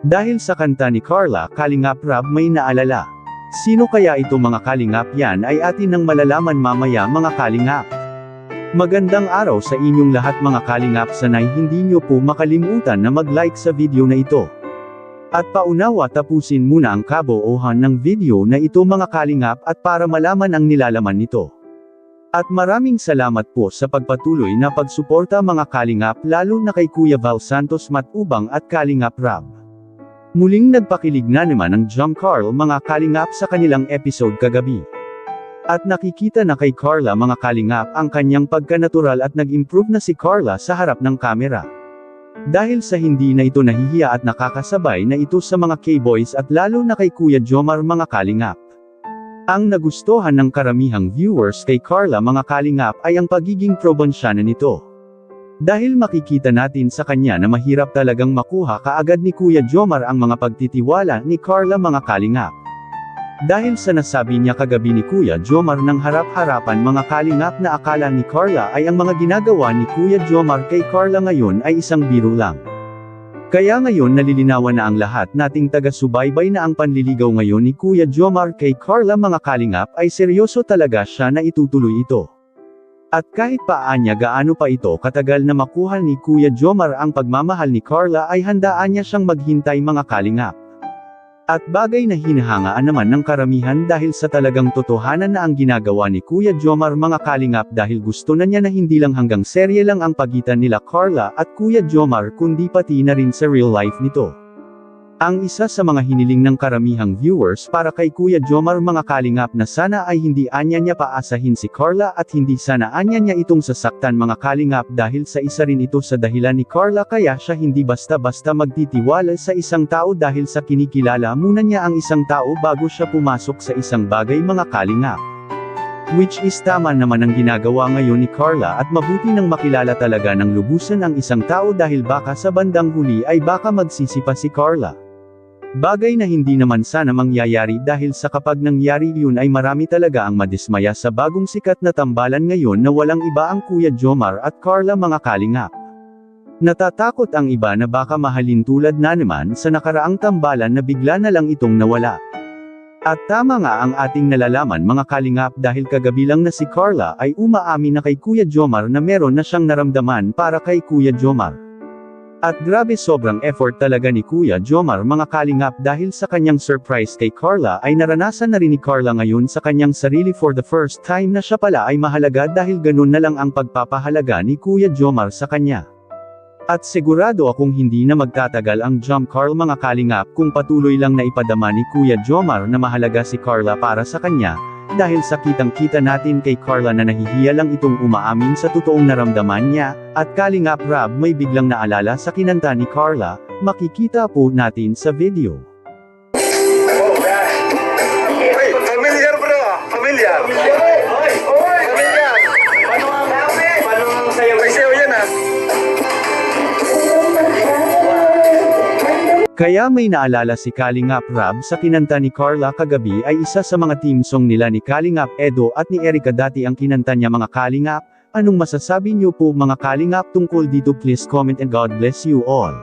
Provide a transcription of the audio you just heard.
Dahil sa kanta ni Carla, Kalingap Rab may naalala. Sino kaya ito mga Kalingap? Yan ay atin nang malalaman mamaya mga Kalingap. Magandang araw sa inyong lahat mga Kalingap, sanay hindi nyo po makalimutan na mag-like sa video na ito. At paunawa tapusin muna ang kabuuhan ng video na ito mga Kalingap at para malaman ang nilalaman nito. At maraming salamat po sa pagpatuloy na pagsuporta mga Kalingap, lalo na kay Kuya Val Santos Matubang at Kalingap Rab. Muling nagpakilig na naman ang Jam Carl mga Kalingap sa kanilang episode kagabi. At nakikita na kay Carla mga Kalingap ang kanyang pagka-natural at nag-improve na si Carla sa harap ng kamera. Dahil sa hindi na ito nahihiya at nakakasabay na ito sa mga K-boys at lalo na kay Kuya Jomar mga Kalingap. Ang nagustuhan ng karamihang viewers kay Carla mga Kalingap ay ang pagiging probinsyana nito. Dahil makikita natin sa kanya na mahirap talagang makuha kaagad ni Kuya Jomar ang mga pagtitiwala ni Carla mga Kalingap. Dahil sa nasabi niya kagabi ni Kuya Jomar ng harap-harapan mga Kalingap na akala ni Carla ay ang mga ginagawa ni Kuya Jomar kay Carla ngayon ay isang biro lang. Kaya ngayon nalilinawan na ang lahat nating taga-subaybay na ang panliligaw ngayon ni Kuya Jomar kay Carla mga Kalingap ay seryoso talaga siya na itutuloy ito. At kahit paanya gaano pa ito katagal na makuha ni Kuya Jomar ang pagmamahal ni Carla ay handaan niya siyang maghintay mga Kalingap. At bagay na hinahangaan naman ng karamihan dahil sa talagang totohanan na ang ginagawa ni Kuya Jomar mga Kalingap dahil gusto na niya na hindi lang hanggang serye lang ang pagitan nila Carla at Kuya Jomar kundi pati na rin sa real life nito. Ang isa sa mga hiniling ng karamihang viewers para kay Kuya Jomar mga Kalingap na sana ay hindi anya niya paasahin si Carla at hindi sana anya niya itong sasaktan mga Kalingap dahil sa isa rin ito sa dahilan ni Carla kaya siya hindi basta-basta magtitiwala sa isang tao dahil sa kinikilala muna niya ang isang tao bago siya pumasok sa isang bagay mga Kalingap. Which is tama naman ang ginagawa ngayon ni Carla at mabuti nang makilala talaga ng lubusan ang isang tao dahil baka sa bandang huli ay baka magsisi pa si Carla. Bagay na hindi naman sana mangyayari dahil sa kapag nangyari yun ay marami talaga ang madismaya sa bagong sikat na tambalan ngayon na walang iba ang Kuya Jomar at Carla mga Kalingap. Natatakot ang iba na baka mahalin tulad na naman sa nakaraang tambalan na bigla na lang itong nawala. At tama nga ang ating nalalaman mga Kalingap dahil kagabi lang na si Carla ay umaamin na kay Kuya Jomar na meron na siyang naramdaman para kay Kuya Jomar. At grabe sobrang effort talaga ni Kuya Jomar mga Kalingap dahil sa kanyang surprise kay Carla ay naranasan na rin ni Carla ngayon sa kanyang sarili for the first time na siya pala ay mahalaga dahil ganun na lang ang pagpapahalaga ni Kuya Jomar sa kanya. At sigurado akong hindi na magtatagal ang Jam Carl mga Kalingap kung patuloy lang na ipadama ni Kuya Jomar na mahalaga si Carla para sa kanya. Dahil sa kitang-kita natin kay Carla na nahihiya lang itong umaamin sa totoong naramdaman niya, at Kalingap Rab may biglang naalala sa kinanta ni Carla, makikita po natin sa video. Hey, familiar bro, familiar. Familiar. Paano ang sayaw? May sayaw yan ah. Kaya may naalala si Kalingap Rab sa kinanta ni Carla kagabi ay isa sa mga team song nila ni Kalingap Edo at ni Erica dati ang kinanta niya mga Kalingap. Anong masasabi niyo po mga Kalingap tungkol dito? Please comment and God bless you all.